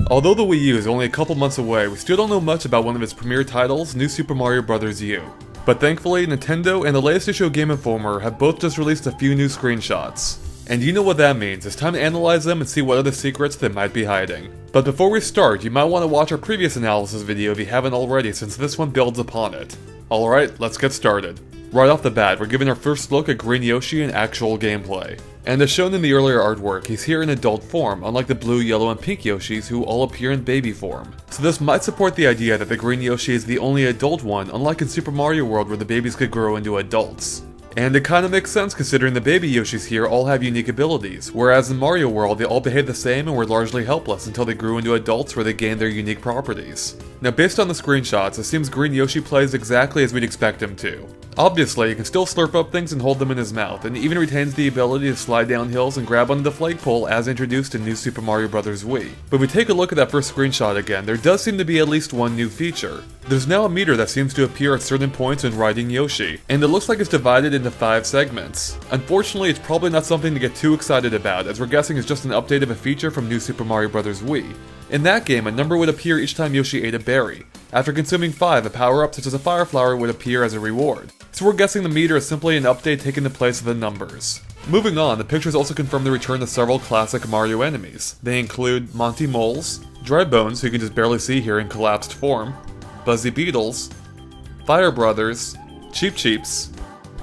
Although the Wii U is only a couple months away, we still don't know much about one of its premier titles, New Super Mario Bros. U. But thankfully, Nintendo and the latest issue of Game Informer have both just released a few new screenshots. And you know what that means, it's time to analyze them and see what other secrets they might be hiding. But before we start, you might want to watch our previous analysis video if you haven't already, since this one builds upon it. Alright, let's get started. Right off the bat, we're given our first look at Green Yoshi in actual gameplay. And as shown in the earlier artwork, he's here in adult form, unlike the blue, yellow, and pink Yoshis who all appear in baby form. So this might support the idea that the Green Yoshi is the only adult one, unlike in Super Mario World where the babies could grow into adults. And it kinda makes sense considering the baby Yoshis here all have unique abilities, whereas in Mario World they all behaved the same and were largely helpless until they grew into adults where they gained their unique properties. Now based on the screenshots, it seems Green Yoshi plays exactly as we'd expect him to. Obviously, he can still slurp up things and hold them in his mouth, and even retains the ability to slide down hills and grab onto the flagpole as introduced in New Super Mario Bros. Wii. But if we take a look at that first screenshot again, there does seem to be at least one new feature. There's now a meter that seems to appear at certain points when riding Yoshi, and it looks like it's divided into 5 segments. Unfortunately, it's probably not something to get too excited about, as we're guessing it's just an update of a feature from New Super Mario Bros. Wii. In that game, a number would appear each time Yoshi ate a berry. After consuming 5, a power-up such as a fire flower would appear as a reward. So we're guessing the meter is simply an update taking the place of the numbers. Moving on, the pictures also confirm the return of several classic Mario enemies. They include Monty Moles, Dry Bones, who you can just barely see here in collapsed form, Buzzy Beetles, Fire Brothers, Cheep Cheeps,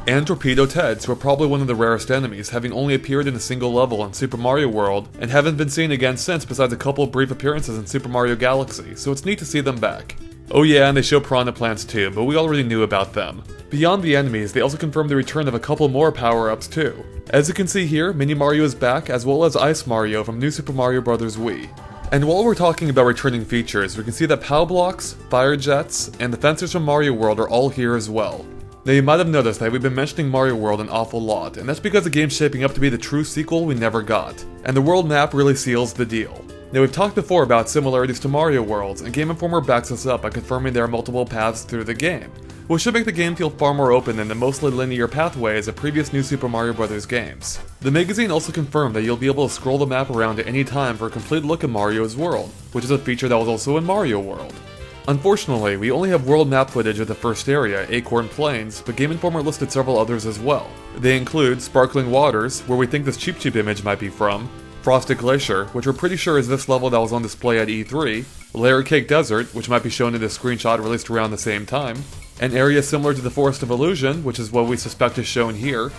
and Torpedo Teds, who are probably one of the rarest enemies, having only appeared in a single level in Super Mario World, and haven't been seen again since besides a couple of brief appearances in Super Mario Galaxy, so it's neat to see them back. Oh yeah, and they show piranha plants too, but we already knew about them. Beyond the enemies, they also confirmed the return of a couple more power-ups too. As you can see here, Mini Mario is back, as well as Ice Mario from New Super Mario Bros. Wii. And while we're talking about returning features, we can see that POW Blocks, Fire Jets, and the Fencers from Mario World are all here as well. Now you might have noticed that we've been mentioning Mario World an awful lot, and that's because the game's shaping up to be the true sequel we never got. And the world map really seals the deal. Now we've talked before about similarities to Mario Worlds, and Game Informer backs us up by confirming there are multiple paths through the game, which should make the game feel far more open than the mostly linear pathways of previous New Super Mario Bros. Games. The magazine also confirmed that you'll be able to scroll the map around at any time for a complete look at Mario's world, which is a feature that was also in Mario World. Unfortunately, we only have world map footage of the first area, Acorn Plains, but Game Informer listed several others as well. They include Sparkling Waters, where we think this Cheep Cheep image might be from, Frosted Glacier, which we're pretty sure is this level that was on display at E3, Layer Cake Desert, which might be shown in this screenshot released around the same time, an area similar to the Forest of Illusion, which is what we suspect is shown here,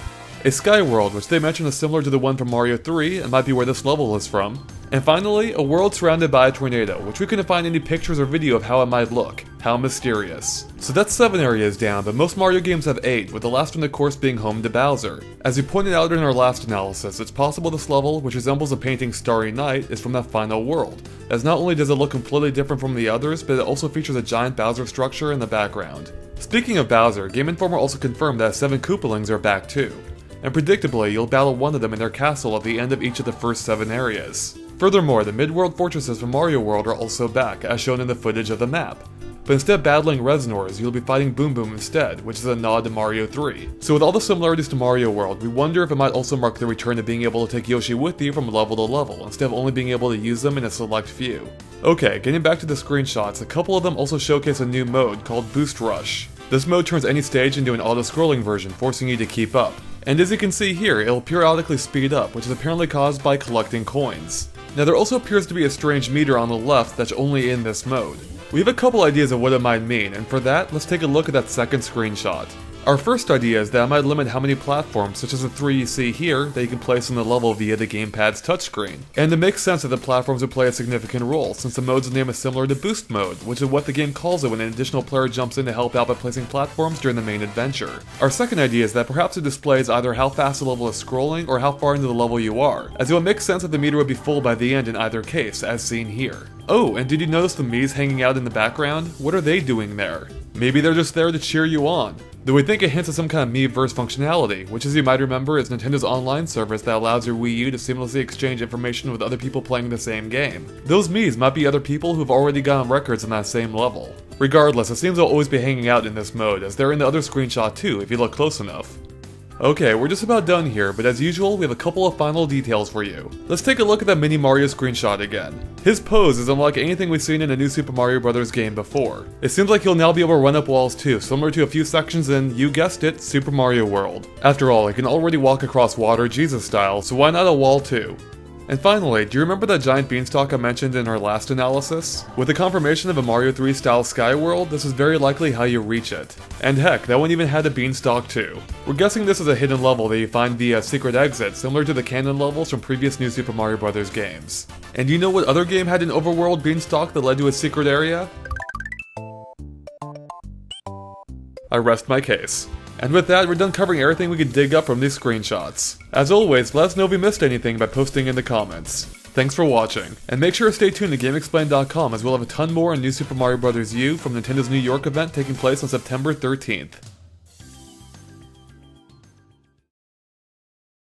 a Sky World, which they mention is similar to the one from Mario 3 and might be where this level is from, and finally, a world surrounded by a tornado, which we couldn't find any pictures or video of how it might look. How mysterious. So that's 7 areas down, but most Mario games have 8, with the last one of course being home to Bowser. As we pointed out in our last analysis, it's possible this level, which resembles a painting Starry Night, is from that final world, as not only does it look completely different from the others, but it also features a giant Bowser structure in the background. Speaking of Bowser, Game Informer also confirmed that 7 Koopalings are back too, and predictably, you'll battle one of them in their castle at the end of each of the first 7 areas. Furthermore, the mid-world fortresses from Mario World are also back, as shown in the footage of the map. But instead of battling Reznors, you'll be fighting Boom Boom instead, which is a nod to Mario 3. So with all the similarities to Mario World, we wonder if it might also mark the return of being able to take Yoshi with you from level to level, instead of only being able to use them in a select few. Okay, getting back to the screenshots, a couple of them also showcase a new mode called Boost Rush. This mode turns any stage into an auto-scrolling version, forcing you to keep up. And as you can see here, it'll periodically speed up, which is apparently caused by collecting coins. Now there also appears to be a strange meter on the left that's only in this mode. We have a couple ideas of what it might mean, and for that, let's take a look at that second screenshot. Our first idea is that it might limit how many platforms, such as the 3 you see here, that you can place on the level via the gamepad's touchscreen. And it makes sense that the platforms would play a significant role, since the mode's name is similar to Boost Mode, which is what the game calls it when an additional player jumps in to help out by placing platforms during the main adventure. Our second idea is that perhaps it displays either how fast the level is scrolling or how far into the level you are, as it would make sense that the meter would be full by the end in either case, as seen here. Oh, and did you notice the Miis hanging out in the background? What are they doing there? Maybe they're just there to cheer you on. Though we think it hints at some kind of Miiverse functionality, which as you might remember is Nintendo's online service that allows your Wii U to seamlessly exchange information with other people playing the same game. Those Miis might be other people who've already gotten records on that same level. Regardless, it seems they'll always be hanging out in this mode, as they're in the other screenshot too, if you look close enough. Okay, we're just about done here, but as usual, we have a couple of final details for you. Let's take a look at that Mini Mario screenshot again. His pose is unlike anything we've seen in a new Super Mario Bros. Game before. It seems like he'll now be able to run up walls too, similar to a few sections in, you guessed it, Super Mario World. After all, he can already walk across water Jesus style, so why not a wall too? And finally, do you remember that giant beanstalk I mentioned in our last analysis? With the confirmation of a Mario 3 style Sky World, this is very likely how you reach it. And heck, that one even had a beanstalk too. We're guessing this is a hidden level that you find via secret exit, similar to the canon levels from previous new Super Mario Bros. Games. And you know what other game had an overworld beanstalk that led to a secret area? I rest my case. And with that, we're done covering everything we could dig up from these screenshots. As always, let us know if we missed anything by posting in the comments. Thanks for watching, and make sure to stay tuned to GameXplain.com as we'll have a ton more on New Super Mario Bros. U from Nintendo's New York event taking place on September 13th.